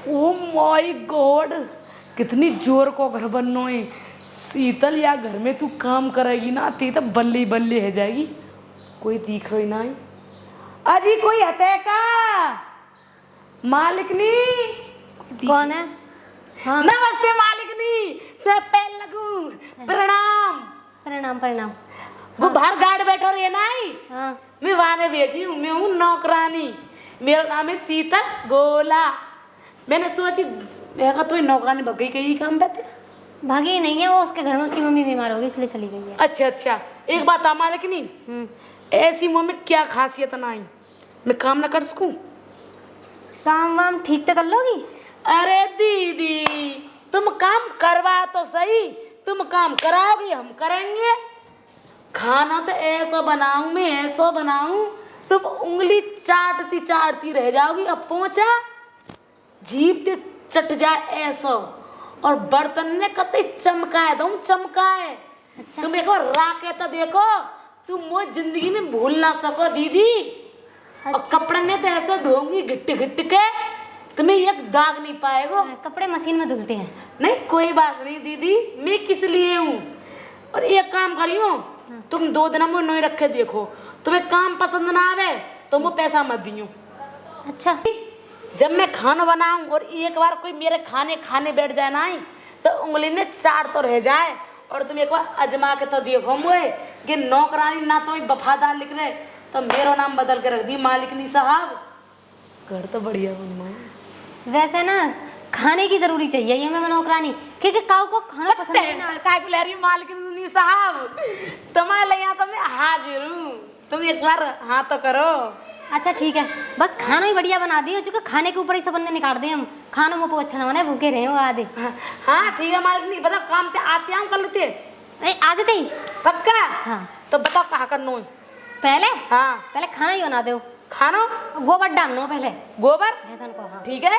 Oh my God, कितनी जोर को घर बननो है। शीतल या घर में तू काम करेगी ना ती तो बल्ली बल्ली है जाएगी। कोई दिख ही नहीं। अजी कोई हते का मालिकनी? कौन है? हाँ नमस्ते मालिकनी, ते पैर लगू। प्रणाम। प्रणाम प्रणाम। वो बाहर गार्ड बैठो रहे नहीं। हाँ मैं वहां भेजी हूँ, मैं हूँ नौकरानी। मेरा नाम है शीतल गोला। मैंने सोची मैं कहा तुम्हें नौकरानी भग गई कहीं काम पे थे। भागी नहीं है वो, उसके घर में उसकी मम्मी बीमार हो गई इसलिए चली गई है। अच्छा अच्छा, एक बात आ मालिकनी, ऐसी मुँह में क्या खासियत नहीं मैं काम ना कर सकूं? काम वाम ठीक तो कर लोगी? अरे दीदी तुम काम करवा तो सही, तुम काम कराओगी हम करेंगे। खाना तो ऐसा बनाऊं मैं, ऐसा बनाऊं तुम उंगली चाटती चाटती रह जाओगी। अब पहुंचा जीभ ते चट जाए ऐसा। और बर्तन ने कतई चमकाए दो चमकाए। अच्छा। तुम एक बार राके तो देखो, तुम मुझे जिंदगी में भूल ना सको दीदी। और अच्छा। कपड़े ने तो ऐसे धोऊंगी घिट घिट के, तुम्हें एक दाग नहीं पाएगा। कपड़े मशीन में धुलते हैं। नहीं कोई बात नहीं दीदी, मैं किस लिए हूँ। और एक काम करियो, तुम 2 दिन में नहीं रखे देखो, तुम्हें काम पसंद ना आवे तो मैं पैसा मत दियो। अच्छा। जब मैं खाना बनाऊं और एक बार कोई मेरे खाने बैठ जाए ना तो उंगली ने चाट तो रह जाए। और तुम एक बार अजमा के तो देखो मुझे कि नौकरानी ना तो वफादार लिख रहे तो मेरा नाम बदल के रख दी मालिकनी साहब। घर तो बढ़िया बनना। वैसे ना खाने की जरूरी चाहिए ये मैं नौकरानी, क्योंकि काऊ को खाना पसंद है ना। काय मालिकनी साहब तुम्हारे लिए तो मैं हाजिर हूँ, तुम एक बार हाँ तो करो। अच्छा ठीक है, बस खाना ही बढ़िया बना दियो, चूंकि खाने के ऊपर ही सबने निकाल दे हम। खाना मुझको अच्छा ना बने, भूखे रहे हो आधे। हाँ ठीक है मालिकनी, बताओ काम ते आते हम कर लेते आ जाते ही पक्का। हाँ तो बताओ कहाँ करना है पहले। हाँ पहले खाना ही बना दो, खानो गोबर डालना पहले गोबर। भैंसन को। हाँ ठीक है।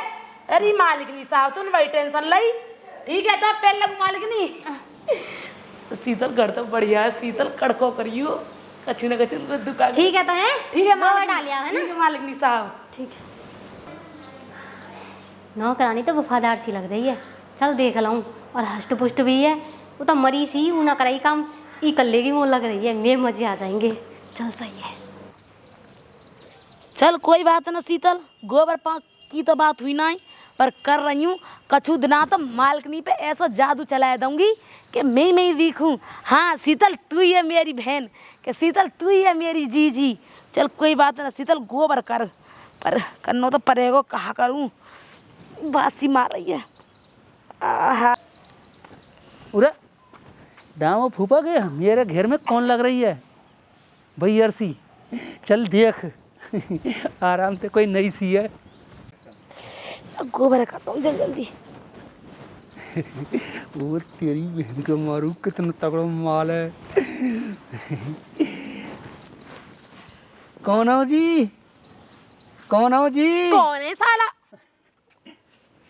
अरे मालिकनी साहब तुमने बड़ी टेंशन लाई। ठीक है तो पहले लगू मालिकनी। शीतल घर तो बढ़िया है, शीतल कड़को करियो कछु न कछु दुकान। ठीक है तो है। ठीक है गोबर डालिया है ना। ठीक है मालिकनी साहब। ठीक है। नौकरानी तो वफादार सी लग रही है, चल देख लाऊं। और हष्ट पुष्ट भी है, वो तो मरी सी वो ना कराई काम, ई कर लेगी वो लग रही है। मैं मजे आ जाएंगे। चल सही है। चल कोई बात ना शीतल, गोबर पाक की तो बात हुई नहीं, पर कर रही हूँ कछु दिना तो मालिकनी पे ऐसा जादू चला दूंगी कि मैं ही दिखूँ। हाँ शीतल तू ही है मेरी बहन, कि शीतल तू ही है मेरी जीजी। चल कोई बात ना शीतल, गोबर कर, पर करनो तो पड़ेगा, कहाँ करूँ बासी मार रही है। आहा उरे दामो फूफा के मेरे घर में कौन लग रही है भैया सी? चल देख आराम से कोई नई सी है। गोबर करता हूँ जल्दी। और तेरी बहन को मारू, कितना तगड़ा माल है। कौन हो जी? कौन हो जी? कौन है साला?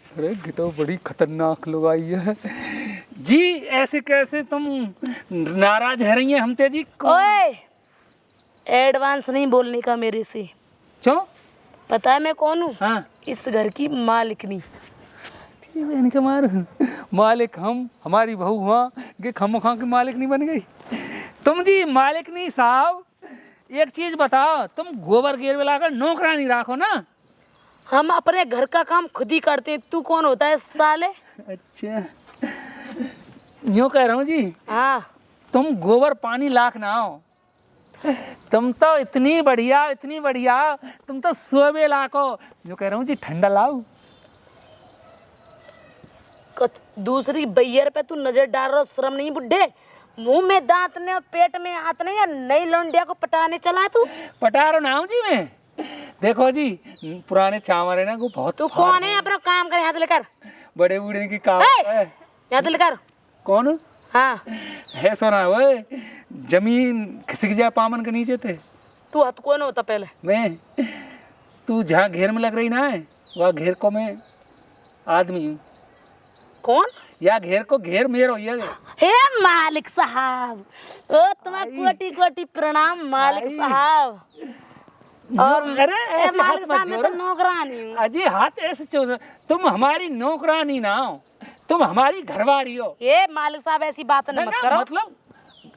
अरे ये तो बड़ी खतरनाक लगाई है जी। ऐसे कैसे तुम नाराज है रही हैं हमते जी? ओए एडवांस नहीं बोलने का मेरे से। क्यों? पता है मैं कौन हूँ? हाँ इस घर की मालिकनी। बहन के मार मालिक हम, हमारी बहू हुआ कि खमोखा की मालिक नहीं बन गई तुम जी। मालिक नहीं साहब एक चीज बताओ, तुम गोबर गिर मिलाकर नौकरानी राखो ना। हम अपने घर का काम खुद ही करते हैं, तू कौन होता है साले? अच्छा यूँ कह रहा हूँ जी, हाँ तुम गोबर पानी लाख ना हो। तुम तो इतनी बढ़िया तुम तो सोबे लाखो। यूँ कह रहा हूँ जी ठंडा लाओ। दूसरी बैयर पे तू नजर डाल रहा, शर्म नहीं बुड्ढे? मुंह में दांत ने और पेट में हाथ नहीं, या नई लौंडिया को पटाने चला तू? पटा रहा नाम जी मैं। देखो जी पुराने चावल है ना वो बहुत। तू कौन है? अपना काम कर, हाथ लेकर। बड़े बूढ़े की काम है। हाथ लेकर। कौन? हाँ है सोना वो जमीन खिसक जाए पामन के नीचे थे। तू हाथ कौन होता पहले? मैं तू जहाँ घेर में लग रही ना है वहाँ घेर को मैं आदमी हूँ। कौन? या घेर को घेर मेरो ये। हे मालिक साहब, ओ तुम्हें कोटि कोटि प्रणाम मालिक साहब। और अरे ऐसे हाथ मालिक मत साहब मैं तो जोड़ो। नौकरानी हूँ। अजी हाथ ऐसे चोर, तुम हमारी नौकरानी ना हो, तुम हमारी घरवाली हो। ये मालिक साहब ऐसी बात ना, मत ना, करो। मतलब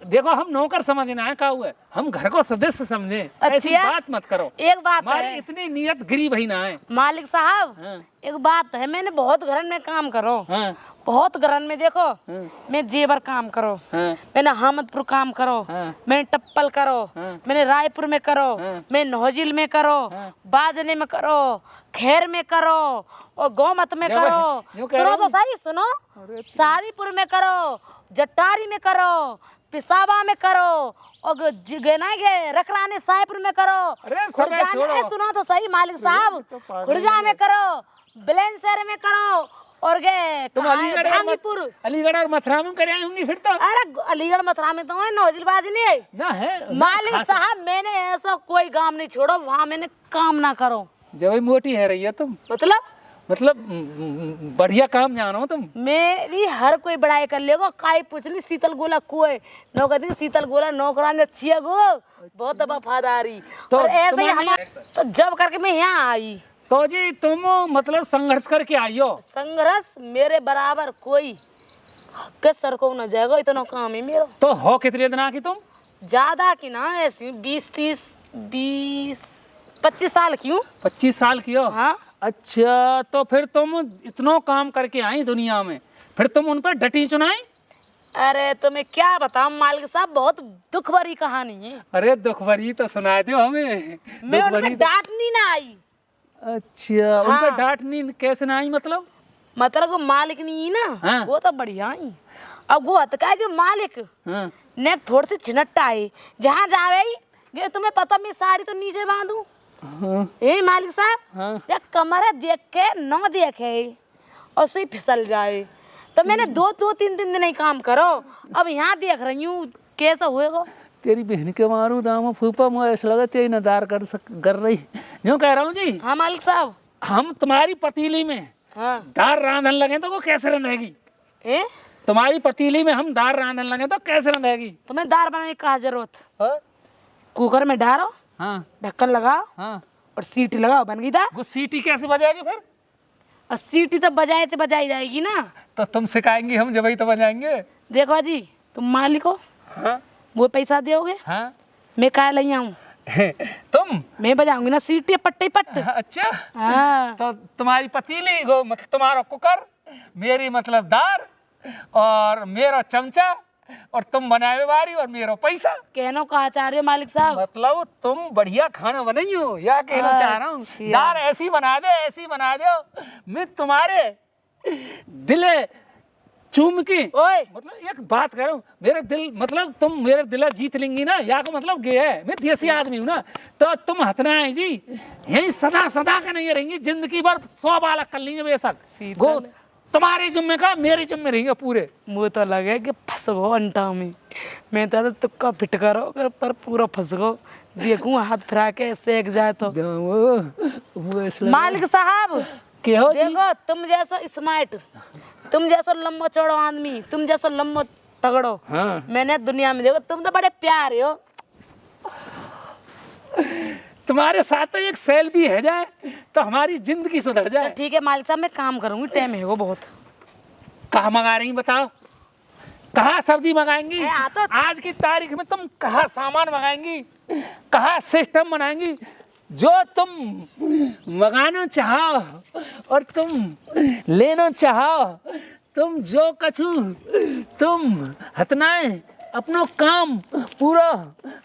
देखो हम नौकर समझना है, का हुआ है हम घर को सदस्य समझे, ऐसी अच्छा। बात मत करो। एक बात हमारी है इतनी नियत गिरी भई ना है। मालिक साहब, हाँ, एक बात है, मैंने बहुत घरन में काम करो, हाँ, बहुत घरन में देखो। हाँ, मैं जेवर काम करो, हाँ, मैंने हामदपुर काम करो, हाँ, मैंने टप्पल करो, हाँ, मैंने रायपुर में करो, हाँ, मैं नौजिल में करो, हाँ। बाजने में करो, खैर में करो और गौमत में जब करो। यूं कह सुनो रहा तो हूँ। सही, सुनो। अरे सारीपुर में करो, जट्टारी में करो, पिसावा में करो और रखराने साहेबपुर में करो। अरे समय खुर्जा में- छोड़ो। सुनो तो सही मालिक साहब, तो पागल खुर्जा हो में करो, बुलंदशहर में करो और तुम जहांगीरपुर। अलीगढ़ और मथुरा में करे आई होंगी फिर तो। अरे अलीगढ़ मथुरा में तो है, नौजिलबाज नहीं ना है मालिक साहब। मैंने ऐसा कोई काम नहीं छोड़ो वहाँ मैंने काम ना करो। जब मोटी है रही है तुम, मतलब बढ़िया काम जानो तुम। मेरी हर कोई बड़ाई कर लेगा। काई पूछ ली शीतल गोला कोई नौकर दी, शीतल गोला नौकरानी अच्छी है गो, बहुत वफादारी। तो और ऐसे ही तुम्हारी- तो जब करके मैं यहाँ आई। तो जी तुम मतलब संघर्ष करके आई हो। संघर्ष मेरे बराबर कोई के सर को न जाएगा, इतना काम है मेरा। तो हो कितने दिन की तुम? ज्यादा की ना, ऐसी 25 साल की हूँ। 25 साल की हो? हाँ। अच्छा, तो फिर तुम इतना काम करके आई दुनिया में, फिर तुम उन पर डटी चुनाई? अरे तो मैं क्या बताऊं मालिक साहब, बहुत दुख भरी कहानी है। अरे दुख भरी तो सुना दो हमें। मैं दुख उन पे भरी तो- डांटनी ना आई। अच्छा, उन पर हाँ। डांटनी कैसे ना आई मतलब? मतलब वो मालिक नहीं ना, हाँ। वो तो बढ़िया ही। अब वो हतका जो मालिक हाँ, ने थोड़ी सी छिनट्टा है, जहाँ जावे ये तुम्हें पता, मैं साड़ी तो नीचे बांधू। हाँ, ए मालिक साहब, हाँ। या कमर देख के न देखे और सुई फिसल जाए। तो मैंने 2-3 दिन नहीं काम करो, अब यहाँ देख रही हूँ कैसा होएगा। तेरी बहन के मारू दाम फूफा, मुझे ऐसा लगा तेरी नदार कर रही। यूँ कह रहा हूँ जी, हाँ मालिक साहब। हम तुम्हारी पतीली में हाँ। दाल रांधन लगे तो वो कैसे रंधेगी? ए तुम्हारी पतीली में हम दाल रांधन लगे तो कैसे रंधेगी? तुम्हें दाल बनाने की कहा जरूरत? हाँ, कुकर में डालो, हाँ, ढक्कन लगाओ हाँ। और सीटी लगाओ, बन गई दाल। वो सीटी कैसे बजाएगी फिर? और सीटी तो बजाई जाएगी ना। तो तुम सिखाएंगी, हम जब ही तो बजाएंगे। देखो जी, तुम मालिक हो, हाँ, वो पैसा दोगे, हाँ। मैं काय ले आऊँ, तुम? मैं बजाऊंगी ना सीटी पट्टे पट्ट। अच्छा, हाँ। तो तुम्हारी पतीली गो मतलब तुम्हारा कुकर, मेरी मतलब दार और मेरा चमचा, और तुम बनाए वारी और मेरा पैसा। कहनो का आचार्य मालिक साहब। मतलब तुम बढ़िया खाना बनाई हो, या कहना चाह रहा हूँ। अच्छा। दाल ऐसी बना दो मैं तुम्हारे दिले चूम के। ओए मतलब एक बात कह रहा हूँ, मेरे दिल मतलब तुम मेरे दिल जीत लेंगी ना, या का मतलब ये है मैं देसी आदमी हूँ ना, तो तुम हथना है जी यही सदा सदा का नहीं रहेंगी, जिंदगी भर 100 बालक कर लेंगे बेशक। गो तुम्हारे जिम्मे का मेरे जिम्मे रहेंगे पूरे। मुझे तो लगे कि फंस गो अंटा में। मैं तो तुक्का फिट करो पर पूरा फंस गो। देखूं हाथ फिरा के सेक जाए तो। मालिक साहब के हो जी? देखो, तुम जैसा स्मार्ट, तुम जैसा लंबा चौड़ा आदमी, तुम जैसा लंबा तगड़ो हाँ। मैंने दुनिया में देखो। तुम तो बड़े प्यारे हो। तुम्हारे साथ तो एक सेल भी है जाए तो हमारी जिंदगी सुधर तो जाए। ठीक है मालिक साहब, मैं काम करूंगी, टाइम है वो बहुत। कहाँ मंगा रही बताओ, कहाँ सब्जी मंगाएंगी? तो आज की तारीख में तुम कहाँ सामान मंगाएंगी, कहाँ सिस्टम बनाएंगी? जो तुम मंगाना चाहो और तुम लेना चाहो, तुम जो कछु तुम हथनाए अपनो काम पूरा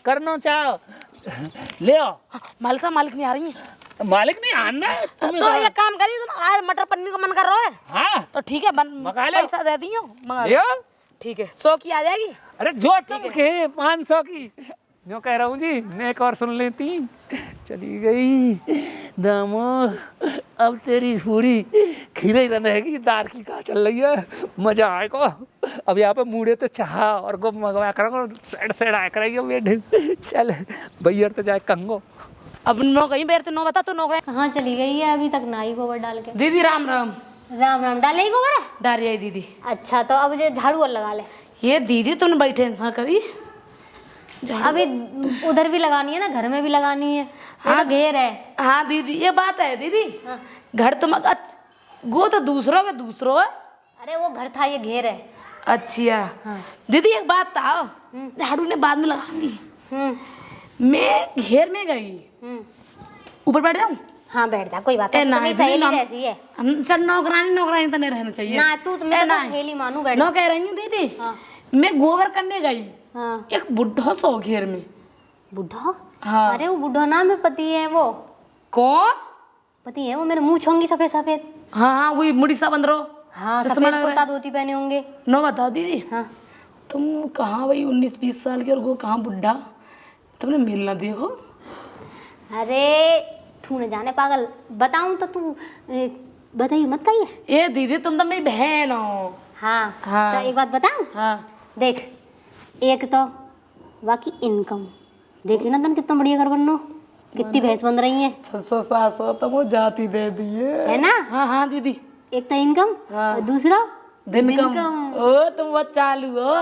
करना चाहो ले आओ। मालिक साहब, मालिक नहीं आ रही है। मालिक नहीं आना है तो तुम्हें। ये काम करिए, तुम आज मटर पनीर का मन कर रहा है हाँ, तो ठीक है, मंगा लो। पैसा दे दी हो, मंगा ले लो। आओ। ठीक है, 100 की आ जाएगी। अरे जो तुम के 500 की जो कह रहा हूँ जी, मैं एक और सुन लेती। चली गई दामो, अब तेरी पूरी खीरे ही रहेगी, दार की कहा चल रही है, मजा आएगा। अब यहाँ पे मुड़े तो चाह और गो मंगवा करो, साइड आया करेगी बेटे। चल भैया तो जाए कंगो। अब नो कहीं बेर तो नो बता, तू नो कहीं। कहाँ चली गई है अभी तक ना ही गोबर डाल के? दीदी राम राम। राम राम, डाले ही गोबर है? डाल रही है दीदी। अच्छा, तो अब ये झाड़ू और लगा ले। ये दीदी तुमने बैठे इंसान करी। अभी उधर भी लगानी है ना, घर में भी लगानी है। हाँ घेर है। हाँ दीदी ये बात है दीदी। हाँ। घर तुम वो तो दूसरों के दूसरों है। अरे वो घर था, ये घेर है। अच्छा हाँ। दीदी एक बात था, झाड़ू ने बाद में लगाऊंगी। मैं घेर में गई, ऊपर बैठ जाऊं? हाँ बैठ जा, कोई बात नहीं, तुम्हारी सहेली कैसी है? हम चल नौकरानी नौकरानी तो नहीं रहना चाहिए ना तू मैं तो सहेली मानू, बैठ नो कह रही हूँ दीदी। हाँ। मैं गोबर करने गई, हाँ। एक बुढ़ा सो घेर में। बुढ़ा? हाँ। अरे वो बुढ़ा ना मेरे पति है वो। कौन पति है वो मेरे, मुंह छोंगी सफेद सफेद। हाँ हाँ वही मुड़ी सा बंदरो। हाँ चश्मा सफेद लग रहा कुर्ता है। धोती पहने होंगे। नो बता दीदी, हाँ। तुम कहाँ भाई 19-20 साल के और वो कहाँ बुढ़ा, तुमने मिलना देखो। अरे तू न जाने पागल, बताऊं तो तू बताइए मत कहिए। ए दीदी तुम तो मेरी बहन हो। हाँ। हाँ। तो एक बात बताऊं? हाँ देख, एक तो बाकी इनकम देखी ना, तन कितना बढ़िया घर बनो, कितनी भैंस बन रही है 600-700 तो वो जाती दे दिए है ना। हाँ हाँ दीदी। एक तो इनकम हाँ। और दूसरा दिन कम। ओ तुम बहुत चालू हो।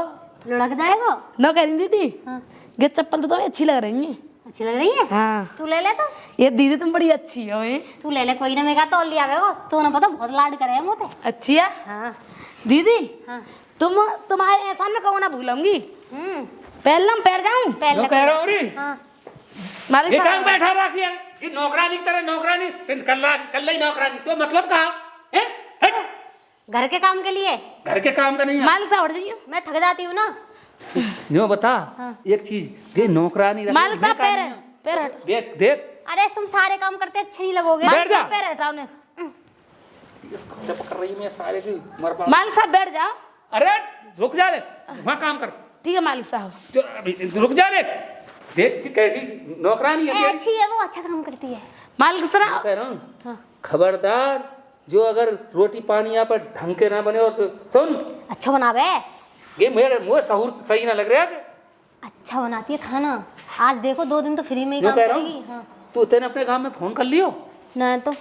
लुढ़क जाएगा। न कह रही दीदी, हाँ। ये चप्पल तो तुम्हें अच्छी लग रही है। अच्छी लग रही है? हाँ तू ले ले तो। ये दीदी तुम बड़ी अच्छी हो। तू ले ले, कोई ना, मैं कहा तो लिया आवेगा, तू ना पता बहुत लाड करे मोते। अच्छी है हाँ। दीदी। हाँ। तुम्हारे एहसान में कहो ना भूलूंगी। पहले पैर जाऊं? पहले कह रहा हूँ रे, हाँ। मालिक ये साहब काम बैठा रखिए कि नौकरानी की तरह नौकरानी, फिर कल ही नौकरानी, तो मतलब कहा है? हट। घर के काम के लिए। घर के काम का नहीं है। मालिक साहब हट जाइए। मैं थक जाती हूँ ना। नो बता। हाँ। एक चीज, ये नौकरानी मालिक साहब पैर हट। देख देख, अरे तुम सारे काम करते अच्छे नहीं लगोगे। बैठ जा। पैर हटाओ ने। जब कर रही मैं सारे की मरपा। मालिक साहब बैठ जाओ। अरे रुक जा रे, वहाँ काम कर। ठीक है मालिक साहब। जो अभी रुक जा रे, देख कि कैसी नौकरानी है। अच्छी है वो, अच्छा काम करती है। मालिक साहब कह रहा हूँ, हाँ। खबरदार, जो अगर रोटी पानी यहाँ पर ढंग के ना बने, और तो सुन, अच्छा बनावे। ये मेरे मुँह सहूर सही ना लग रहा है। अच्छा बनाती है खाना। आज देखो 2 दिन तो फ्री में ही जो काम कह रहा करेगी। हूँ, हाँ। तू तेने अपने गांव में फोन कर लियो? ना तो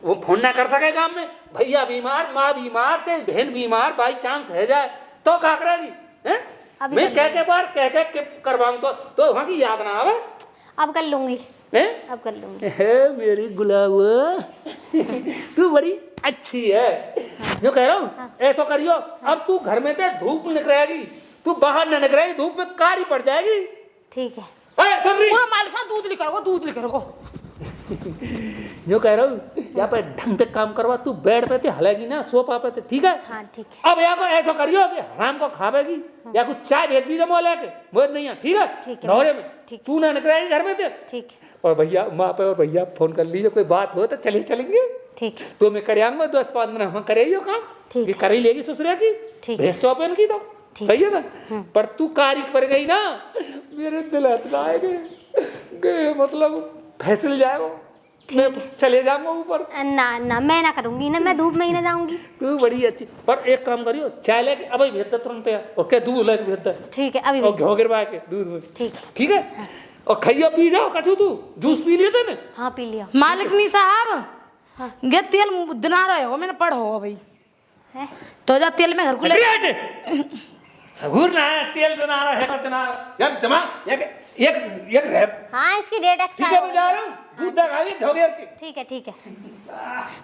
वो फोन ना कर सके गांव में, भैया बीमार, माँ बीमार, तेरी बहन बीमार, बाई चांस है जाए तो क्या करेगी? हैं? अभी मैं कर कह बार कह करवाऊँ तो वहाँ की याद ना आवे। अब कर लूंगी, हैं? अब कर लूंगी। हे मेरी गुलाब, तू बड़ी अच्छी है। जो कह रहा हूँ, ऐसा करियो, अब तू घर में ते धूप में निकलेगी, तू बाहर न निकलेगी, धूप में कारी पड़ जाएगी। ठीक है। सुन रही? पूरा मालिक साहब दूध लिखो, दूध लिखो। जो कह रहा हूँ, यहाँ पे ढंग से काम करवा, तू बेड पे ते हलेगी ना, सोफा पे ते, ठीक है? हाँ ठीक है। अब या को ऐसा करियो कि हराम को खावेगी, या कुछ चाय भेज दीजिए मोह लेके, मोह नहीं है, ठीक है? ठीक है। नौरे में ठीक। तू ना निकलेगी घर में से। ठीक है। और भैया माँ पे और भैया फोन कर लीजिए, कोई बात हो तो चलेंगे। ठीक है। तो मैं कर आऊंगा 10-5 दिन, हम करेगी काम। ठीक ये कर ही लेगी ससुरा की। ठीक। भेज तो अपन की तो ठीक। सही है ना। पर तू कारिक पर गई ना, मेरे दिल हथलाएंगे, मतलब फैसल जाए वो। मैं चले जाऊंगा ऊपर। ना ना मैं ना करूंगी ना, मैं धूप में ही ना जाऊंगी। तू बड़ी अच्छी, पर एक काम करियो, चाय लेके अभी भेजता तुरंत यार, और क्या दूध लेके भेजता, ठीक है अभी और भेज। घो गिरवा के दूध में, ठीक है। ठीक है? और खाइयो पी जाओ, कछू तू जूस पी लिया था ना? हाँ पी लिया। मालिकनी साहब हाँ। ये तेल दिना रहे हो, मैंने पढ़ो भाई है? तो जा तेल में घर को ले। सहूर ना है, तेल देना है मत ना यार, जमा एक रैप। हाँ इसकी डेट ठीक है, मैं एक्सपायर। जा रहा हूँ, दूध दगाइए धोगे की। ठीक है ठीक है।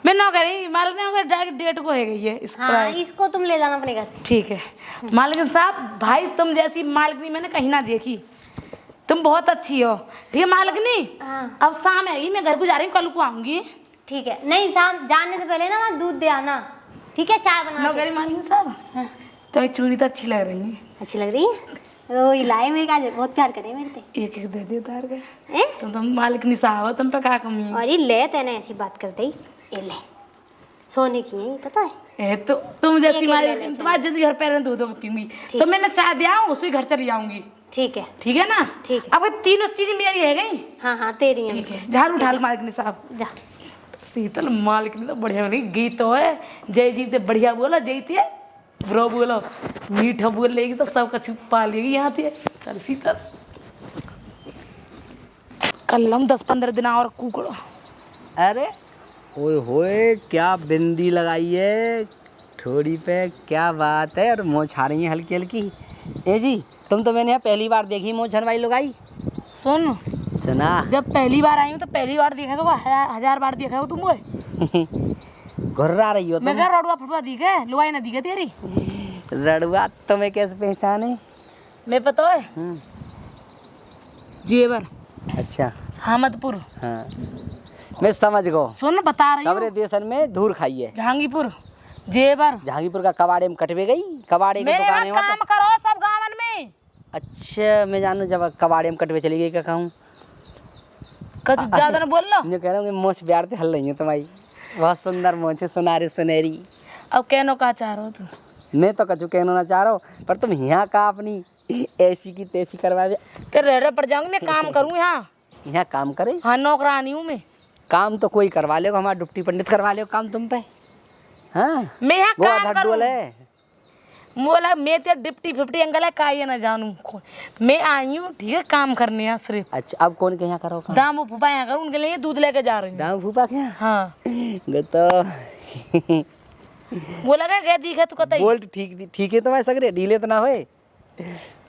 मैं नौ करी मालिक ने डायरेक्ट डेट को है गई है इस हाँ इसको तुम ले जाना अपने घर से। ठीक है मालिक साहब, भाई तुम जैसी मालिकनी मैंने कहीं ना देखी, तुम बहुत अच्छी हो। ठीक है मालिकनी, हाँ। अब शाम है मैं घर को जा रही हूँ, कल को आऊंगी। ठीक है। नहीं शाम जाने से पहले ना दूध दे आना, ठीक है? चाय बना नौ के। करी मालिक साहब, हाँ। तो चूड़ी तो अच्छी लग रही है। अच्छी लग रही है? वो इलाए में का बहुत प्यार करे मेरे से। एक एक दे दे उतार के। हैं? तुम मालिकनी साहब हो, तुम पे क्या कमी है? अरे ले तेने ऐसी बात करते ही ये ले, सोने की है ये, पता है? ए तो तुम जैसी एक ले मालिक, ले तुम्हारे जल्दी घर पे रहने दूध पीऊंगी, ठीक। तो मैंने चाय दिया हूँ उसी घर चली जाऊंगी। ठीक है। ठीक है ना? ठीक है। अब ये तीनों चीजें मेरी है गई। हाँ हाँ तेरी है। ठीक है, झाड़ू उठा लो मालिकनी साहब। जा। शीतल मालिकनी तो बढ़िया बनी, गीत तो है जय जीव ते बढ़िया बोलो, जयती है बुरो बोलो, मीठा बोल लेगी तो सब कछु पा लेगी यहाँ थे। चल शीतल, कल हम 10-15 दिन और कुकड़ो। अरे ओए होए, क्या बिंदी लगाई है ठोड़ी पे, क्या बात है। और मोछ आ रही है हल्की हल्की। ए जी तुम तो मैंने यहाँ पहली बार देखी मोछन भाई लुगाई। सुन, सुना? जब पहली बार आई हूँ तो पहली बार देखा तो 1000 बार देखा हो तुम मुझे। घुर्रा रही हो मैं तुम। क्या रड़ुआ फटुआ दिखे, लुगाई ना दिखे तेरी। रड़ुआ तुम्हें कैसे पहचाने? मैं पता है हम्म, जेवर अच्छा। हामदपुर। हाँ, मैं समझ गो। सुन बता रही सबरे हूँ, देशन में धूर खाई है। जहांगीरपुर जेवर। जहांगीरपुर का कबाड़े में कटवे गई, कबाड़े की मेरे दुकान वहाँ है काम करो सब गाँवन में। अच्छा, मैं जानू जब कबाड़े में कटवे चली गई क्या कहूँ? कुछ ज्यादा ना बोल लो। मैं कह रहा हूँ कि मोछ प्यार से हल रही है तुम्हारी। बहुत सुंदर मोछ है, सुनारी सुनहरी। अब कहनो का चाह रहे हो तू? मैं तो कछु कहना ना चाह रहा हूँ, पर तुम यहाँ का अपनी ऐसी की तैसी करवा दे। तेरे रह पड़ जाऊंगी, मैं काम करूँ यहाँ। यहाँ काम करे? हाँ, नौकरानी हूँ मैं। काम तो कोई करवा ले, हमारा डिप्टी पंडित करवा ले काम तुम पे। हाँ, मैं यहाँ वो काम आधा करूँ। डोल है। बोला मैं तेरे डिप्टी फिप्टी अंकल है का ये ना जानूँ। मैं आई हूँ ठीक है काम करने यहाँ सिर्फ। अच्छा, अब कौन के यहाँ करो काम? दाम फूफा यहाँ करूँ, उनके लिए दूध लेके जा रही हूँ। दाम फूफा के यहाँ? हाँ, तो बोला क्या दिखे तू कतई। बोल्ट ठीक है तुम्हारे सगरे ढीले तो ना होए।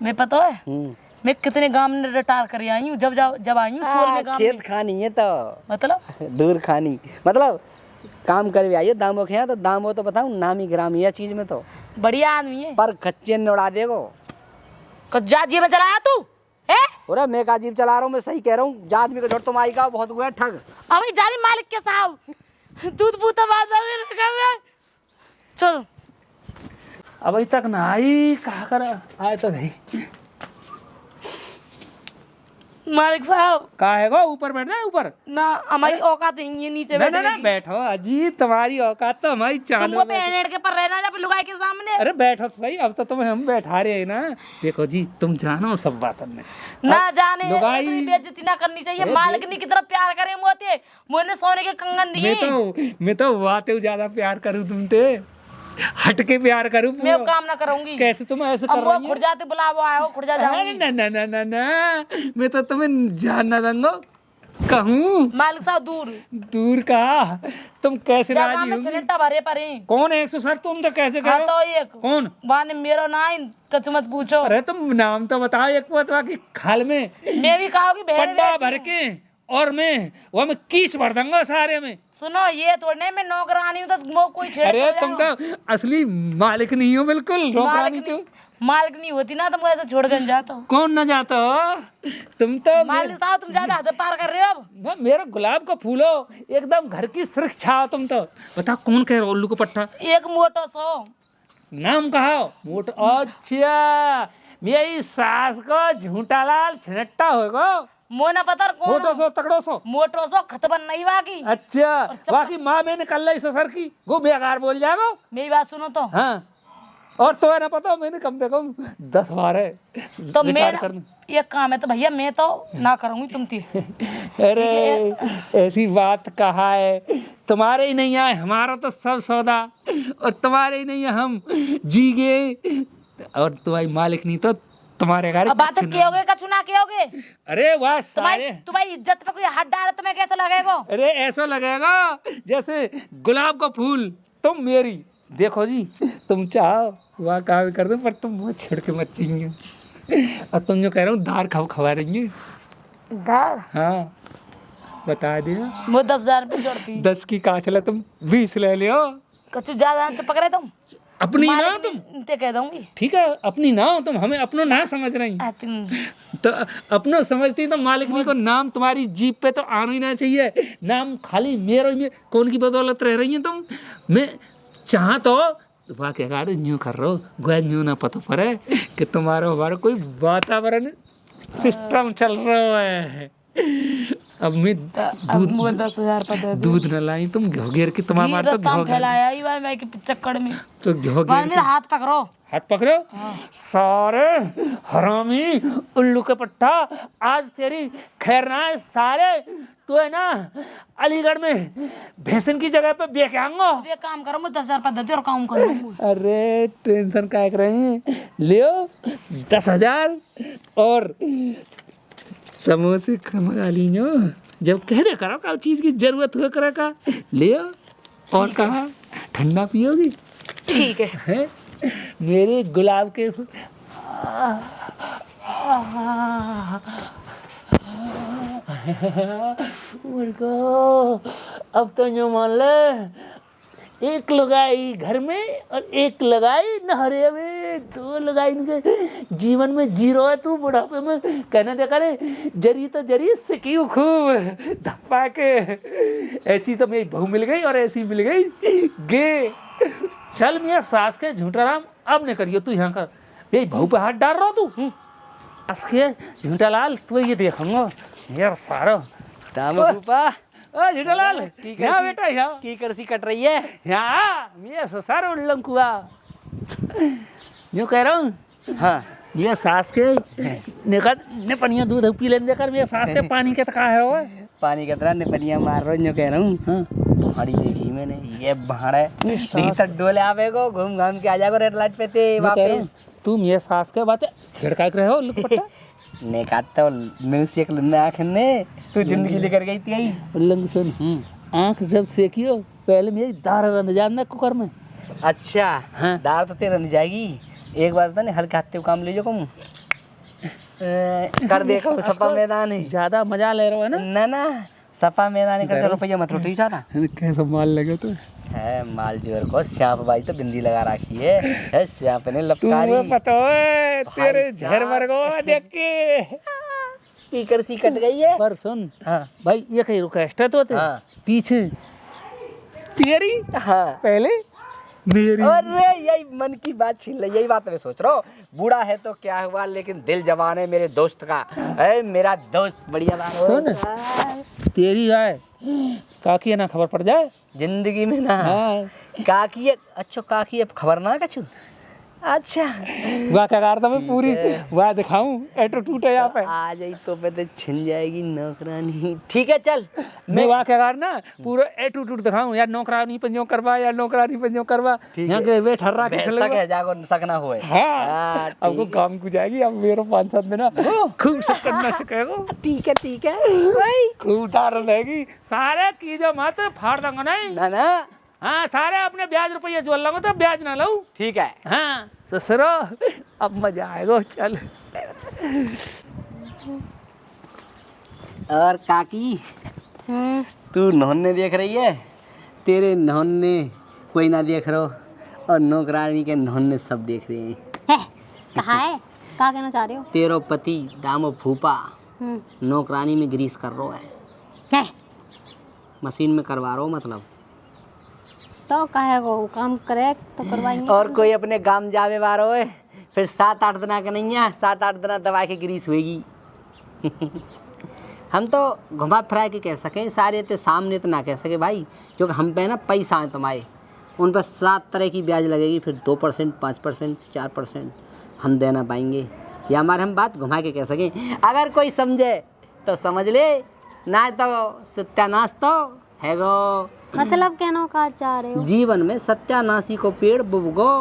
मैं पता है मैं कितने गांव में रिटायर कर आई हूँ। जब आई हूँ 16 गांव खेत में। खानी है तो मतलब दूर खानी, मतलब काम कर आइए दामो के यहाँ। तो दामो तो बताऊँ नामी ग्रामी है चीज में तो बढ़िया आदमी है। पर कच्चे ने उड़ा देगो। कुछ जा जी में चलाया तू है? अरे मैं का जीप चला रहा हूँ, मैं सही कह रहा हूँ। जा आदमी को झोट तुम आई का बहुत हुआ है ठग। अभी जारी मालिक के साहब दूध बूता बाजा में रखा हुआ है। चलो अभी तक ना आई, कहा कर आए तो नहीं। मालिक साहब कहा है गो? ऊपर बैठ जाए ऊपर। ना हमारी औकात नहीं है नीचे ना ना बैठने ना की। बैठो अजी, तुम्हारी औकात तो हमारी चांद तुमको में बैठी। पेनेट के पर रहना जब लुगाई के सामने। अरे बैठो तो सही, अब तो तुम्हें हम बैठा रहे हैं ना। देखो जी, तुम जानो सब बात में ना जाने लुगाई- इतनी बेइज्जती ना करनी चाहिए। मालिकनी की तरफ प्यार करे मोते मोने सोने के कंगन दिए। मैं तो वाते ज्यादा प्यार करूँ तुमसे, हट के प्यार करूँ। मैं अब काम ना करूंगी। कैसे तुम ऐसे कर अब वो रही खुद जाते बुलावो आयो खुद जा अरे जाऊंगी। ना ना ना ना ना, मैं तो तुम्हें जान ना दूंगा। कहूँ मालिक साहब दूर दूर का तुम कैसे जगह राजी में होंगी? चिलटा भरे परे। कौन है सर? तुम तो कैसे हाँ करो? तो एक कौन? बाने मेरो नाइन कछ मत पूछो। अरे तुम नाम तो बताओ एक बात। बाकी खाल में मैं भी कहोगी बहन पड्डा भर के और मैं कीस भर दूंगा सारे में। सुनो ये थोड़े मैं नौकरानी हूँ तो वो कोई छेड़ अरे छोड़ तुम जाओ। तो असली मालिक नहीं हो, बिल्कुल नौकरानी तो। मालिक नहीं होती ना तो मुझे ऐसे छोड़ कर जाता हूँ। कौन ना जाता हो तुम तो? मालिक साहब तुम ज्यादा हद पार कर रहे हो अब। ना मेरा गुलाब का फूल हो, एकदम घर की सुरक्षा हो तुम तो। बताओ कौन कह रहा उल्लू को पट्टा? एक मोटो सो नाम कहा? मोट अच्छा, मेरी सास को झूठा लाल छिनट्टा होगा। मोना पता कौन मोटो सो तगड़ो सो। मोटो सो खतबन नहीं बाकी। अच्छा, बाकी माँ मैंने कल ही ससुर की वो बेकार बोल जाएगा। मेरी बात सुनो तो हाँ, और तो है ना पता मैंने कम से कम 10 बार है तो रिटायर मैं करना। ये काम है तो भैया मैं तो ना करूंगी तुम थी। अरे ऐसी बात कहा है, तुम्हारे ही नहीं आए हमारा तो सब सौदा, और तुम्हारे ही नहीं है हम जी गए, और तुम्हारी मालिक नहीं तो तुम्हारे घर अब बात कियोगे कछु ना कियोगे। अरे वाह सारे। तुम्हारी इज्जत पे कोई हाथ डाले तुम्हें कैसा लगेगा? अरे ऐसा लगेगा जैसे गुलाब का फूल तुम मेरी। देखो जी, तुम चाहो वहाँ काम कर दो, पर तुम मुँह छेड़ के मत चाहिए। और तुम जो कह रहे हो दार खवा रही है। दार हाँ बता दिया। वो 10,000 रुपये जोड़ती 10 की काछ ले, तुम 20 ले लियो। कछु ज्यादा चिपक रहे तुम। अपनी ना मालिक तुम, ते कह दूंगी। ठीक है अपनी ना हो तुम, हमें अपनो ना समझ रही। तो अपनो समझती तो मालिक को नाम तुम्हारी जीप पे तो आना ही ना चाहिए। नाम खाली मेरा में कौन की बदौलत रह रही है तुम? मैं चाह तो वाकई न्यू कर रहा हो, गोया न्यू ना पता पड़े कि तुम्हारा हमारा कोई वातावरण सिस्टम चल रहा है। अब मैं दूध 10,000 रुपये दूध न लाई, तुम घो घेर के तुम्हारा मार तो घो फैलाया ही भाई मैं के चक्कर में। तो घो भाई घेर मेरा हाथ पकड़ो। हाथ पकड़ो। सारे हरामी उल्लू के पट्टा, आज तेरी खैर ना है सारे। तो है ना अलीगढ़ में भैंसन की जगह पे बेच आऊंगा। अब ये काम करो मैं 10,000 रुपये देती और काम करूँ। अरे टेंशन क्या कर रहे हैं, लियो 10,000 और समोसे मंगा लीजिए। जब कह दे करो का चीज की जरूरत हो करे का लियो। और कहा ठंडा पियोगी? ठीक है। है मेरे गुलाब के मुर्गो अब तो जो मान ले, एक लगाई घर में और एक लगाई नहरे में, दो लगाई इनके जीवन में जीरो है। तू बुढ़ापे में कहने दे करे जरी तो जरी सिकी खूब धप्पा के। ऐसी तो मेरी बहू मिल गई और ऐसी मिल गई गे। चल मियाँ सास के झूठा राम अब नहीं करियो तू यहाँ का, यही बहू पे हाथ डाल रहा तू। सास के झूठा लाल तू ये देखूंगा यार सारा दाम फूफा ओ झूठालाल यहाँ बेटा यहाँ की करसी कट रही है। यहाँ मैं ससार लंकुआ यूँ कह रहा हूँ। हाँ ये सास के ने पनिया दूध पी लेने देकर मेरे सास के पानी के तका है वो पानी की तरह निपनिया मार रहा हूँ। कह रहा हूँ भाड़ी देखी मैंने, ये भाड़ है नहीं तो डोले आवे को घूम घाम के आ जाओ रेड लाइट पे ते वापस। तुम ये सास के बातें छेड़का रहे हो लुपटा ने काटता मिलसी एक लंदा आँख ने तू जिंदगी लेकर गई थी यही लंग सुन आँख जब सेकियो पहले मेरी दार रंध जानना कुकर में। अच्छा हाँ। दार तो तेरे रंध जाएगी। एक बात बता नहीं हल्के हाथ काम ले जो कम कर देखो सपा मैदान है। ज्यादा मजा ले रहे हो ना ना ना सपा मैदान करते रुपया मत लुटी जाता कैसा माल लगे तो है माल जीवर को श्याप भाई तो बिंदी लगा रखी है श्याप ने लपकारी तुम्हें पता है तेरे भाई झर मर गो देख के की करसी कट गई है। पर सुन हाँ भाई ये कहीं रुकेस्टा तो थे हाँ। पीछे तेरी हाँ पहले मेरी। अरे यही मन की बात छीन ले, यही बात मैं सोच रहा हूँ। बूढ़ा है तो क्या हुआ लेकिन दिल जवान है मेरे दोस्त का। है मेरा दोस्त बढ़िया बात सुन तेरी है काकी ना खबर पड़ जाए जिंदगी में ना। हाँ काकी अच्छा काकी अब खबर ना कछु। अच्छा वाह क्या करता मैं पूरी वाह दिखाऊं एटो टूटे यहाँ पे आ जाई तो पे तो छिन जाएगी नौकरानी। ठीक है चल मैं वाह क्या करना पूरा एटो टूट दिखाऊं यार नौकरानी पंजों करवा यार नौकरानी पंजों करवा यहाँ के वे ठर्रा के भैंसा के जागो सकना होए। हाँ अब को काम को जाएगी अब मेरे 5-7 दिन खूब सब करना सकेगा। ठीक है भाई खूब उतार रहेगी सारे की जो मत फाड़ दूंगा नहीं ना ना हाँ सारे अपने ब्याज रुपये जोड़ लूंगा तो ब्याज ना लो। ठीक है। हाँ ससुरो अब मजा आएगा चल। और काकी तू नौने देख रही है, तेरे नौने कोई ना देख रहो और नौकरानी के नौने सब देख रहे हैं। कहाँ है कहाँ कहना चाह रहे हो? तेरो पति दामो फूफा नौकरानी में ग्रीस कर रहा है मशीन में करवा रहा मतलब तो काहे को काम करे तो करवाएंगे। और कोई अपने गांव जावे वारो है फिर 7-8 दिन के नहीं है 7-8 दिन दवा के ग्रीस होगी। हम तो घुमा फिरा के कह सकें सारे तो सामने तो ना कह सके भाई क्योंकि हम पे ना पैसा है तुम्हारे उन पर 7 तरह की ब्याज लगेगी फिर 2% 5% 4% हम देना पाएंगे या हमारे हम बात घुमा के कह सकें। अगर कोई समझे तो समझ ले ना तो सत्यानाश तो है गो। मतलब कहना कहा चाह रहे हो? जीवन में सत्यानाशी को पेड़ बुबगो।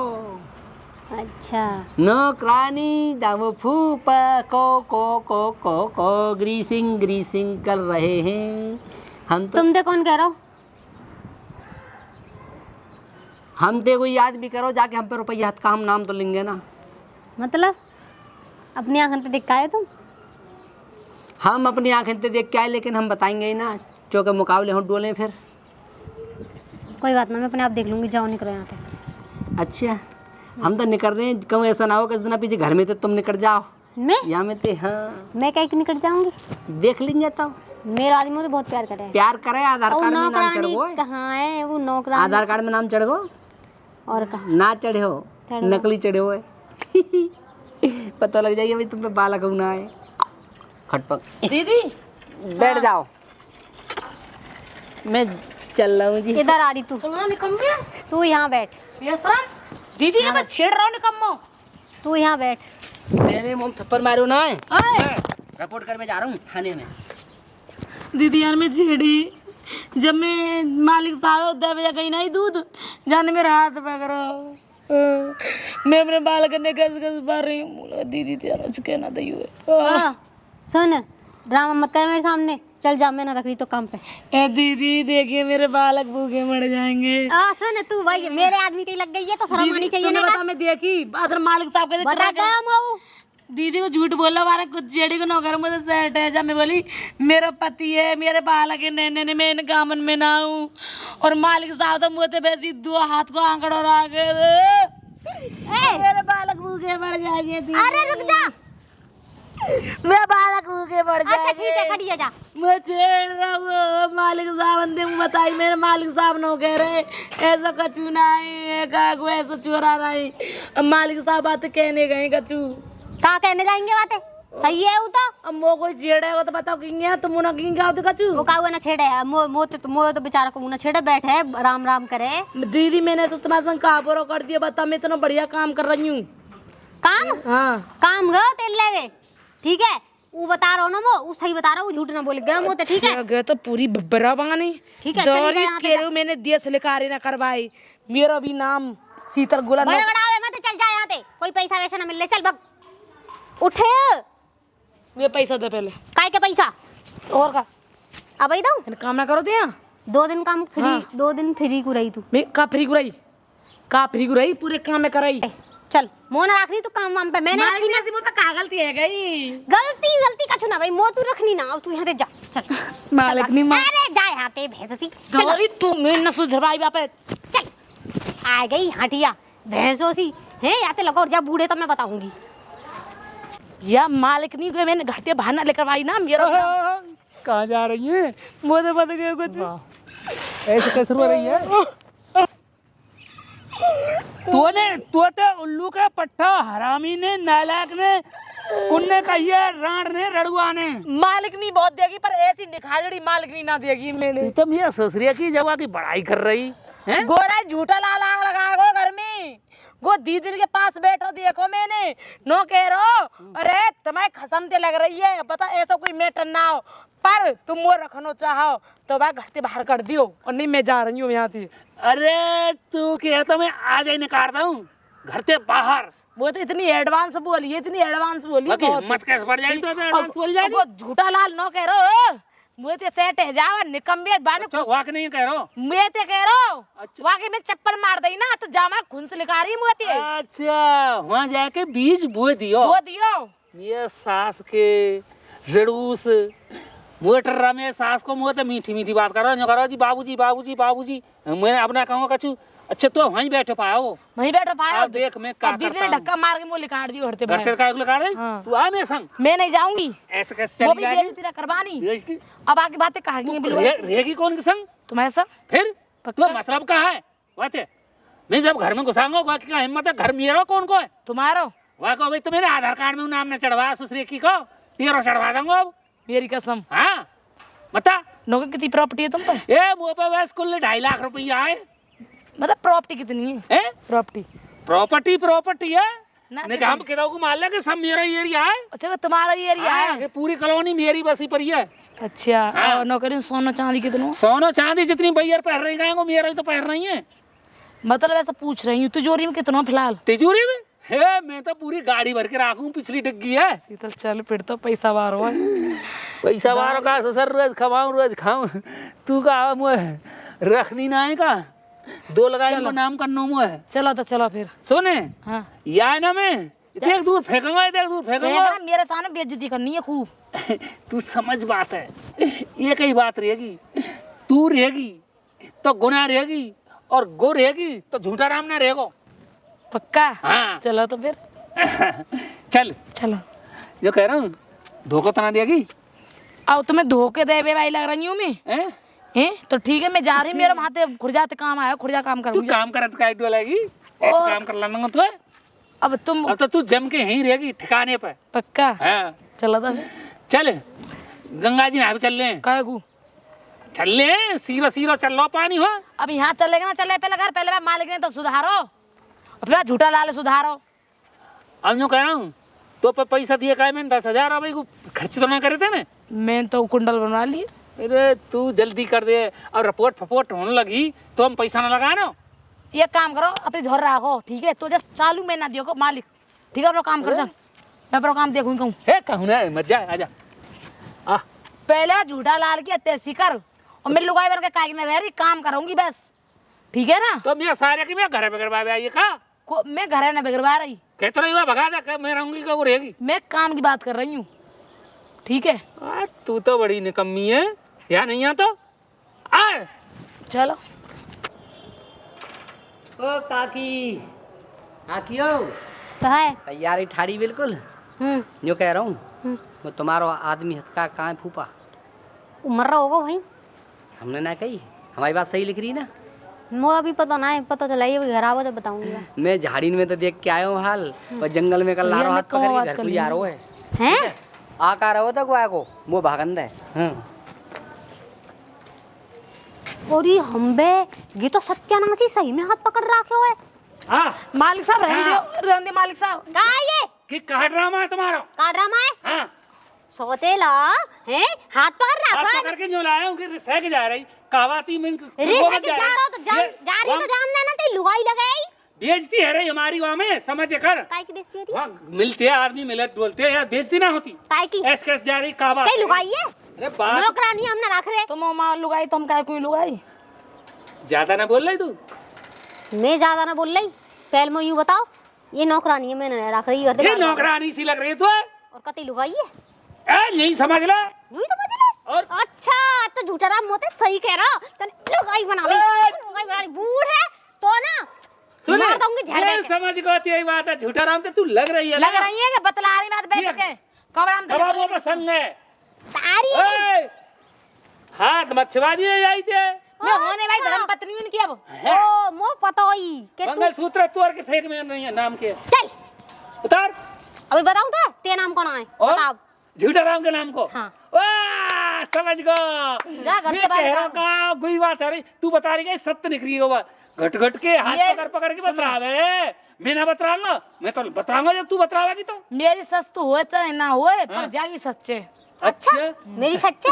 अच्छा नौकरानी दामो फूफा को ग्रीसिंग कर रहे हैं हम तो। तुम दे कौन कह रहा हो? हम ते कोई याद भी करो जाके हम पे रुपया हाथ का हम नाम तो लेंगे ना। मतलब अपनी आंखों पे देख के आए तुम? हम अपनी आंखें से देख के आए लेकिन हम बताएंगे ही ना क्योंकि मुकाबले हम डोले फिर। कोई बात ना मैं अपने आप देख लूंगी। जाओ निकलो यहाँ से। अच्छा हम तो निकल रहे हैं कहूँ ऐसा ना हो कि दिन पीछे घर में तो तुम निकल जाओ मैं यहाँ में ते। हाँ मैं क्या निकल जाऊंगी? देख लेंगे तो मेरा आदमी तो बहुत प्यार करे। प्यार करे आधार वो कार्ड में नाम नौकरानी चढ़ो। कहाँ है? वो नौकरानी आधार कार्ड में नाम चढ़ो और कहाँ? ना चढ़े हो चढ़ो। नकली चढ़े हो पता लग जाएगा भाई तुम पे बालक ना है। खटपक दीदी बैठ जाओ मैं चल रहा हूँ जी। इधर आ रही तू। चलो निकम्मे तू यहाँ बैठ। ये सर दीदी ये मैं छेड़ रहा हूँ निकम्मो। तू यहाँ बैठ। मेरे मुंह थप्पड़ मारो ना है। अरे रिपोर्ट कर मैं जा रहा हूँ थाने में। दीदी यार मैं छेड़ी जब मैं मालिक साहब 10 बजे गई नहीं दूध जाने मेरा हाथ पकड़ो मैं अपने बाल करने घस बार रही हूँ। दीदी तेरा चुके ना दई हुए सुन ड्रामा मत कर मेरे सामने। चल जा मैं ना रख रही तो काम पे। ए दीदी देखिए मेरे बालक भूखे मर जाएंगे। सुन तू भाई मेरे आदमी की लग गई है तो शर्म आनी चाहिए तूने ना। बता मैं देखी बादर मालिक साहब के बता क्या माऊ दीदी को झूठ बोला मारे कुछ जेडी को नौकर मुझे सेट है। जब मैं बोली मेरा पति है, मेरे बालक है, नैने मैं इन कामन में ना हूँ। और मालिक साहब तो मुझे वैसे दो हाथ को आंकड़ो रखे मेरे बालक भूखे पड़ जाएंगे। अरे रुक जा। मैं बालक भूखे पड़ अच्छा जाएंगे। ठीक है, खड़ी जा। मैं छेड़ रहा हूँ मालिक साहब ने बताई। मेरे मालिक साहब नो कह रहे ऐसा कचू नहीं को ऐसा चोरा नहीं। अब मालिक साहब बात कहने गए कचू कहाँ कहने जाएंगे बातें? सही है वो तो। अब मो कोई छेड़ेगा तो बताओ किंगे तुम ना किंगे आओ तो कचू वो का हुआ ना छेड़े, मो तो बेचारा को ना छेड़े, बैठे राम राम करे। दीदी मैंने तो तुम्हारे संग काबरो कर दिया। बता मैं इतना बढ़िया काम कर रही हूँ। काम हाँ काम गयो तेल लेवे, ठीक है। वो बता रहा हो ना, वो सही बता रहा है, वो झूठ ना बोले गया वो तो ठीक है। गया तो पूरी बब्बरा बानी ठीक है, चलिए दौरी यहाँ पे केरो मैंने देश लिखारी ना करवाई। मेरा भी नाम शीतल गुला बड़े बड़ावे मत, चल जा यहाँ से, कोई पैसा वैसा ना मिले, चल भग उठे। ये पैसा दे पहले। काय के पैसा? और का अब आई दो मैंने काम ना करो दिया 2 दिन काम फ्री, हाँ। 2 दिन फ्री को रही तू। मैं का फ्री गुराई का फ्री गुराई पूरे काम में कराई। चल मोह ना रखनी तू काम वाम पे, मैंने रखी ना। मुझ पे का गलती है गई। गलती कछु ना भाई, मोह तू रखनी ना। अब तू यहाँ से जा, चल मालिक नहीं मार अरे जा यहाँ ते भैंसी दौरी तू मैं न सुधरवाई बापे। चल आ गई हटिया भैंसों सी है या ते लगो, जब बूढ़े तो मैं बताऊंगी। या मालिक नहीं गए मैंने घर से बाहर ना लेकर आई ना मेरा कहाँ जा रही है? मुझे पता गया कुछ ऐसे कैसे रो रही है? तो उल्लू का पट्टा हरामी ने, नालायक ने, कुन्ने कहिए, राण ने, रड़ुआ ने। मालिक नहीं बहुत देगी पर ऐसी निखाजड़ी मालिक नहीं ना देगी। मैंने तुम ये ससुरिया की जवा की बड़ाई कर रही है। गोरा झूठा लाल आग लगा गो घर में। वो दीदी के पास बैठो देखो मैंने नो कह रहो अरे तुम्हें खसमते लग रही है। पता ऐसा कोई मैटर ना हो पर तुम वो रखना चाहो तो वह घर से बाहर कर दियो। और नहीं मैं जा रही हूँ यहाँ से। अरे तू क्या तो मैं आज ही निकालता हूँ घर से बाहर। वो तो इतनी एडवांस बोली, इतनी एडवांस बोली बहुत। मत कैसे बढ़ जाएगी तो एडवांस बोल जाएगी। वो झूठा लाल नो कह रहो मुझे ते सेट है जाओ निकम्बे बाने। अच्छा वाक नहीं कह रहा। मैं ते कह रहा अच्छा। वाकई में चप्पल मार दई ना तो जामा खून से लिखा रही मुझे। अच्छा वहाँ जाके बीज बो दियो। वो दियो ये सास के जड़ूस मोटर में सास को मुँह तो मीठी मीठी बात करो जो करो जी बाबूजी बाबूजी बाबूजी। मैं अपना कहूँ कछु अच्छा तो वहीं बैठे पाओ, वहीं बैठो पाया। अब देख मैं क्या दीदी ने करता हूँ। धक्का मार के मुँह लिखा दियो घर से घर बाहर। का लगा रही हाँ। तू आ मेरे संग। मैं नहीं जाऊंगी। ऐसे कैसे वो चली भी जाएगी? बेइज्जती ना करवानी। बेइज्जती? अब आगे बातें कहानी रहेगी कौन के संग? तुम्हारे सब फिर पक्का? तो मतलब कहा है बातें? मैं जब घर में घुसाऊंगा क्या हिम्मत है? घर मेरा कौन को है? तुम्हारो वह को भाई तो मेरे आधार कार्ड में नाम न चढ़वा ससुरे की को तेरो चढ़वा दूंगा अब। मेरी कसम। हाँ बता नौकर कितनी प्रॉपर्टी है तुम पर? ये मुँह पे बस कुल 2.5 लाख रुपया है। मतलब प्रॉपर्टी कितनी है? हैं? प्रॉपर्टी प्रॉपर्टी है ना नहीं हम किराओ को मान ले सब मेरा ही एरिया है। अच्छा तुम्हारा ये एरिया हाँ, है। कि पूरी कॉलोनी मेरी बसी पर ही है। अच्छा हाँ। और नौकरी सोना चांदी कितनों? सोना चांदी जितनी भैया पहन रही गाय मेरा ही तो पहन रही है। मतलब ऐसा पूछ रही हूँ तिजोरी में कितना फिलहाल? तिजोरी में है मैं तो पूरी गाड़ी भर के रखूं, पिछली डिग्गी है। शीतल चल फिर तो पैसा बार हुआ। पैसा बारो का ससुर रोज खवाऊं रोज खाऊं तू का मुँह रखनी ना है का 2 लगाई को नाम करना मुँह है। चलो तो चलो फिर। सुने हाँ या ना मैं इतने दूर फेंकूंगा इतने दूर फेंकूंगा। मेरे सामने बेइज्जती करनी है खूब। तू समझ बात है ये कई बात रहेगी। तू रहेगी तो गुनाह रहेगी और गो रहेगी तो झूठा राम ना रहेगो। पक्का? हाँ चलो तो फिर चल चलो। जो कह रहा हूँ धोखा तना देगी। अब तुम्हें धोखे दे भाई लग रही हूँ मैं हैं? हैं तो ठीक है मैं जा रही मेरे वहाँ से खुर्जाते काम आया खुर्जा काम तू करूँगी। काम करत का आइडिया लगेगी ऐसे और- काम कर लेना तो है। अब तुम अब तो तू जम के यहीं रहेगी ठिकाने पे। पक्का? हाँ चलो तो फिर चल गंगा जी नहा चल ले कहू चल ले सीरो सीरो चल लो पानी हो। अब यहाँ चलेगा ना चले पहले घर पहले मैं मालिक ने तो सुधारो और फिर झूठा लाल सुधारो। अब यूँ कह रहा हूँ तो पे पैसा दिए का मैंने 10,000 अब को खर्च तो ना करे थे ना। मैं तो कुंडल बना लिए। अरे तू जल्दी कर दे और रिपोर्ट फपोर्ट होने लगी तो हम पैसा ना लगा ना। ये काम करो अपनी झोर रखो ठीक है तो जब चालू में ना दियो को मालिक ठीक है अपना काम कर जा मैं अपना काम देखूँ कहूँ। है कहूँ ना मजा आजा आ पहले झूठा लाल की अत्यासी कर और मेरी लुगाई बन के कागज में रह रही काम करूंगी बस ठीक है ना। तो मैं सारे की मैं घर पे करवा आइए का मैं घर है ना बिगड़वा रही, कह तो रही हुआ भगा दे, कह मैं रहूंगी कब रहेगी। मैं काम की बात कर रही हूँ, ठीक है? तू तो बड़ी निकम्मी है, या नहीं आता आ। चलो। ओ काकी, काकी हो तो है। तैयारी ठाड़ी बिल्कुल। जो कह रहा हूँ वो तुम्हारा आदमी हथका कहाँ है फूफा? मर रहा होगा भाई। हमने ना कही, हमारी बात सही लिख रही ना? मुझे अभी पता ना है, पता चला ये घर आओ तो बताऊंगी मैं झाड़ी में तो देख के आया हूँ हाल, और जंगल में कल लारो हाथ पकड़ के घर को ले आ रहा है। हैं? आका रहो तक वो को वो भागंदा है। और ये हम्बे, ये तो सत्यानाशी सही में हाथ पकड़ रखे है। हाँ मालिक साहब रहने दे मालिक साहब। कहाँ ये? कि कहा ड्रामा है तुम्हारा? का ड्रामा है? हाँ सोतेला हैं, हाथ पकड़ रखा हाथ है। पकड़ के जो लाया हूँ कि सह के जा रही कहवाती में रे सच जा रहा तो जा रही तो जान देना ते लुगाई लगाई। बेइज्जती है रे हमारी वहाँ में, समझ कर। काय की बेइज्जती है री? हाँ मिलते हैं आदमी मिले बोलते हैं यार, बेइज्जती ना होती। काय की? ऐस कैस जा रही कहवा। ते लुगाई है। अरे बात नौकरानी हमने रख रहे। तुम मां लुगाई, तुम काय कोई लुगाई? ज्यादा ना बोल रही तू। मैं ज्यादा ना बोल रही, पहले मैं यूं बताओ, ये नौकरानी है मैंने रख रही है। ये नौकरानी सी लग रही है तू। और कती लुगाई है? नहीं समझ ले। नहीं तो बदले। और अच्छा तो झूठा राम मोते सही कह रहा, तने लुगाई बना ली, लुगाई बना ली। बूढ़ है तो ना सुन मार दूंगी झड़ ये दे। समझ को आती है बात है, झूठा राम तो तू लग रही है लग रही है कि बतला रही बात बैठ के कबराम कब वो प्रसंग है। तारी ए, हाथ मच्छवा दिए जाई थे। मैं होने भाई धर्म पत्नी उनकी अब। ओ मो पतोई के तू मंगलसूत्र तोड़ के फेंक में नहीं है नाम के। चल उतार। अभी बताऊं तो ते नाम कौन है और? बता। झूठा राम के नाम को। हाँ। वाह समझ गो। जा घर मैं के बाहर कह रहा निकाल। का कोई बात है रही, तू बता रही है सत्य निकली होगा। घट घट के हाथ ये- पकड़ पकड़ के बतरावे। मैं ना बतराऊंगा, मैं तो बतराऊंगा जब तू बतरावेगी तो। मेरी सस तो होए चाहे ना होए पर जागी सच्चे। अच्छा मेरी सच्चे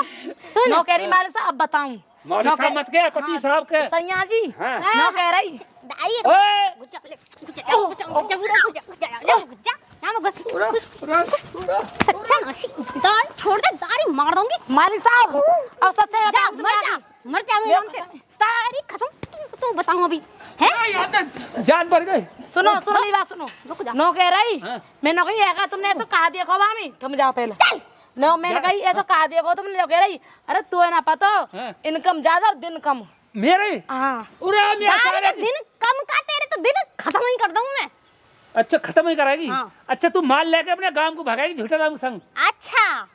सुन नो कह रही मालिक साहब अब बताऊं। मौलिक साहब मत के पति साहब के। सैया जी हाँ। नो कह रही दाई ओए गुच्चा ले गुच्चा ना मैं सच्चा नाशी दाई छोड़ दे, दारी मार दूंगी। मालिक साहब अब सच्चाई जा बताओ। मर जा मैं तारी खत्म। तू बताऊं अभी है? जान पड़ गई। सुनो सुनो मेरी बात सुनो। रुक जा। नो कह रही हाँ। मैं नो कही है तुमने ऐसा कहा दिया को मामी, तुम जाओ पहले। नो मैंने कही ऐसा कहा दिया को तुमने, कह रही अरे तू है ना पता हाँ। इनकम ज्यादा और दिन कम। मेरे हाँ उरे मेरे दारी सारे के दिन कम का, तेरे तो दिन खत्म ही कर दूं मैं। अच्छा खत्म ही कराएगी। हाँ। अच्छा तू माल लेके अपने गांव को भगाएगी झूठा राम संग। अच्छा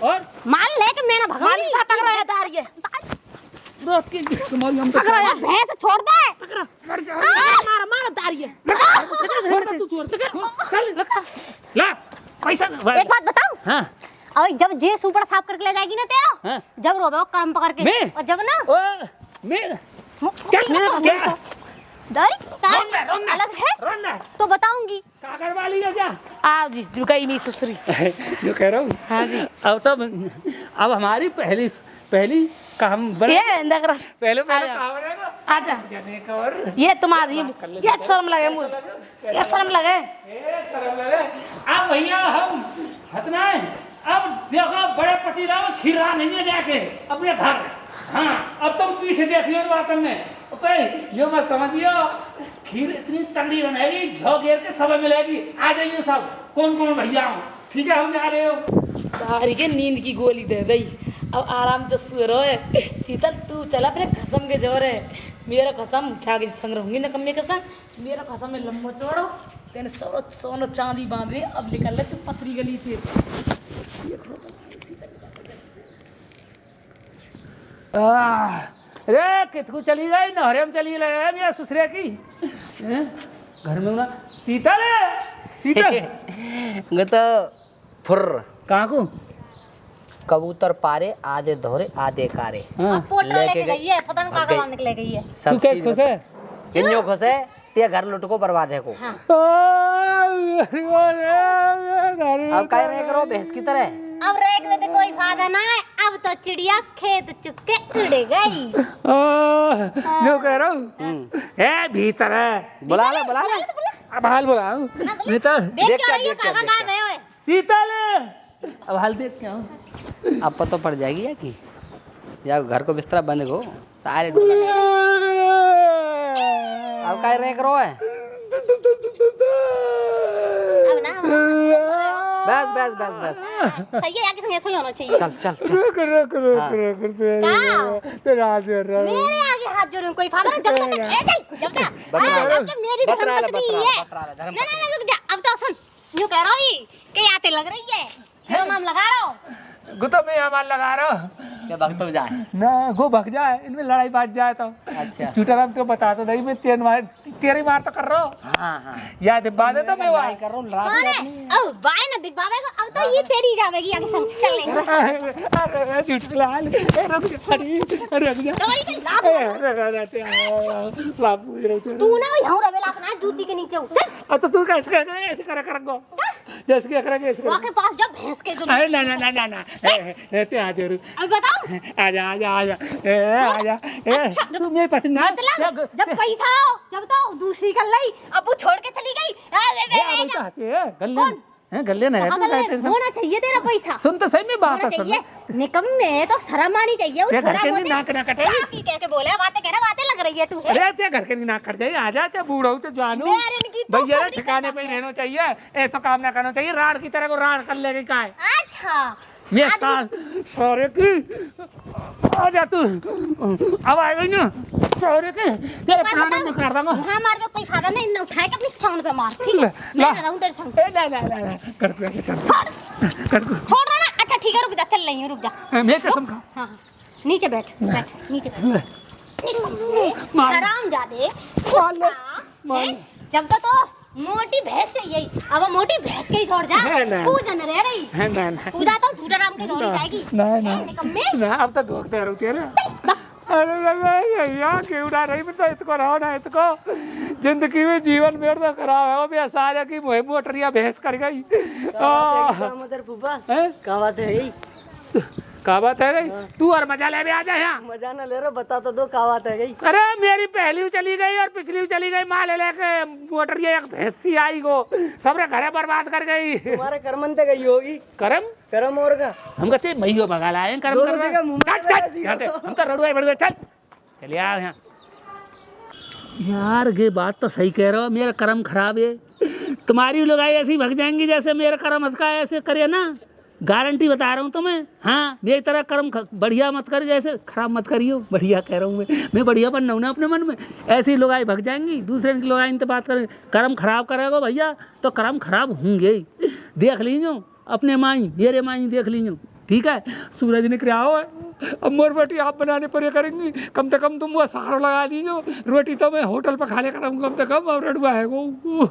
और माल लेके मैं ना भगाऊंगी। मालिक साहब पकड़ो ये दारी है। रात के तुम्हारी हम तो पकड़ो यार भैंस छोड़ दे। मर जा। मारो मारो दारी है। छोड़ दे तू छोड़ दे। चल ला पैसा एक बात बताऊं, हाँ और जब जे सुपड़ साफ करके ले जाएगी ना तेरा, हाँ। जब रोबे वो कर्म पकड़ के, मैं? और जब ना ओ मैं चल मेरा कसम क्या? तो दारी तारी रोना अलग है रोना तो बताऊंगी। कागड़ वाली है क्या? आओ जी जो कही मेरी सुसरी। जो कह रहा हूँ हाँ जी। अब हमारी पहली काम बड़े ये इंदर पहले आजा ये तुम्हारी ये शर्म लगे मुझे, ये शर्म लगे। अब भैया हम हतना है, अब देखो बड़े पति राव खीरा नहीं है जाके अपने घर। हाँ अब तुम पीछे देखियो बात में ओके, यो मत समझियो खीर इतनी तगड़ी बनेगी झो घेर के सब मिलेगी। आ जाइए सब कौन कौन भैया हो, ठीक है हम जा रहे हो। तारी के नींद की गोली दे दई, अब आराम से सो रहो है। शीतल तू चला अपने खसम के जोर है, मेरा खसम उठा के संग रहूंगी न कम्मे के संग। मेरा खसम में लम्बो चौड़ो तेने सोनो चांदी बांध रही, अब निकल ले तू पथरी गली से। अरे कितकू चली गई नहरे में चली गए भैया ससुरे की घर में ना शीतल शीतल ग तो फुर कहाँ को कबूतर पारे आधे धोरे आधे कारे। हाँ पोटल लेके लेके गई है, पता नहीं भाग कहाँ गई। निकले गई है। तू सब कैसे चीज खुश है? जिन्यो खुश है ते घर लुट को बर्बाद है को। अब कह रहे करो भैंस की तरह। अब रेक में तो कोई फायदा ना है, अब तो चिड़िया खेत चुग के उड़ गई। जो कह रहा हूँ ए भीतर है बुला ले बुला ले। अब हाल बुलाऊं नहीं तो देख देख क्या क्या, रही है, देख क्या, काका देख कहाँ गए हुए? शीतल अब हाल देख क्या हूँ। अब पता पड़ जाएगी या कि या घर को बिस्तरा बंद को सारे ढूंढ ले। अब कह रहे करो है अब ना बस बस बस बस सही है, आगे संग ऐसा ही होना चाहिए। चल चल चल रुक रुक रुक रुक तेरा हाथ जोड़ रहा हूँ। मेरे आगे हाथ जोड़ूं कोई फायदा नहीं। जब तक जब तक मेरी धर्मपत्नी है। नहीं नहीं रुक जा, अब तो सुन, यूं कह रहा ही कि आते लग रही है, तेरा नाम लगा रहा हूँ। गुतो में हमार लगा रहा हूँ क्या भक्त हो जाए ना, गो भग जाए, इनमें लड़ाई बाज जाए तो अच्छा चूटराम तो बता तो नहीं, मैं तेरी मार तो कर रहा हूँ। हाँ हाँ याद बात है तो मैं वहाँ कर रहा हूँ कौन है? अब बाय ना दिखवावेगा, अब तो ये तेरी जावेगी आगे संग चल लेंगे। अरे चुटलाल रुक जा, रुक जा दवाई का तू ना यहाँ रवेला अपना जूती के नीचे उतर। अब तो तू कैसे करे, ऐसे करे करेंगो जैसे क्या करेंगे ऐसे वहाँ के पास जब भैंस के जो अरे ना ना ना ना ना ते आ जरूर अब बताओ आजा आजा आजा आजा तू मेरे पास ना मतलब जब पैसा हो जब तो दूसरी कर ली, अब वो छोड़ के चली गई। तो आते हैं गल्ले ना है तू क्या टेंशन होना चाहिए तेरा पैसा, सुन तो सही में बात होना है सुन चाहिए। निकम्मे तो शर्म आनी चाहिए। वो तेरे घर छोरा के बोलते नाक ना कटे काफी कह के बोले बातें कह रहा, बातें लग रही है तू। अरे ते घर के नाक कट जाए, आजा चाहे बूढ़ा हो चाहे जवान हो मेरे इनकी तो भैया खबरी ठिकाने पे ही रहना चाहिए, ऐसा काम ना करना चाहिए। राड़ की तरह को राड़ कर लेगी का है अच्छा मैं साल सौरे की आजा तू अब आ गई ना सौरे के तेरे प्राण में कर दूंगा। हाँ मार में कोई फायदा नहीं, न उठाए के अपनी छाउन पे मार, ठीक है? ला। मैं रहूं तेरे संग। ए ला ला ला ला कर पे चल कर को छोड़ रहा ना, अच्छा ठीक है रुक जा, चल रही हूँ रुक जा। मैं कसम खा हाँ हाँ नीचे बैठ बैठ नीचे बैठ। आराम जा दे मार। जब तो मोटी भैंस चाहिए, अब वो मोटी भैंस के ही छोड़ जा। है ना। पूजन रह रही है ना ना पूजा तो झूठा राम के दौड़ी जाएगी। ना ना ए, निकम्मे ना अब तो धोखते रहो तेरे अरे भैया क्यों ना रही मैं तो इतको रहो ना इतको जिंदगी में जीवन मेरे तो खराब है वो भी सारे की मोटरिया भैंस कर गई मदर फूफा हैं? क्या बात है यही? का बात है गई तू और मजा ले भी आ जा यहाँ मजा ना ले रहे, बता तो दो क्या बात है गई? अरे मेरी पहली चली गई और पिछली चली गई, माँ ले लेके मोटरिया एक भैंसी आई गो सबरे घरे बर्बाद कर गई। तुम्हारे करमन ते गई होगी। करम करम और का हम कहते मईयो भगा लाए करम दोनों कर जगह मुंह में चल लगा चल दियो। यहाँ से, हम तो रड़ुआ बढ़ गए चल चलिए आओ यहाँ। यार ये बात तो सही कह रहे हो, मेरा कर्म खराब है। तुम्हारी लोग ऐसे ही भग जाएंगी जैसे मेरा कर्म हद का ऐसे करे ना, गारंटी बता रहा हूँ तुम्हें। हाँ मेरी तरह कर्म बढ़िया मत कर, जैसे खराब मत करियो। बढ़िया कह रहा हूँ मैं बढ़िया बन रहा हूँ ना अपने मन में। ऐसी लोग आई भग जाएंगी, दूसरे की लोग आई इनसे बात करें कर्म खराब करेगा भैया तो कर्म खराब होंगे ही। देख लीजिए अपने माई मेरे माई देख लीजिए, ठीक है? सूरज निकल आओ अब मोर रोटी आप बनाने पर करेंगी, कम से कम तुम वो सहारा लगा दीजिए। रोटी तो मैं होटल पर खा ले कर कम से कम, और रड़ुआ है वो।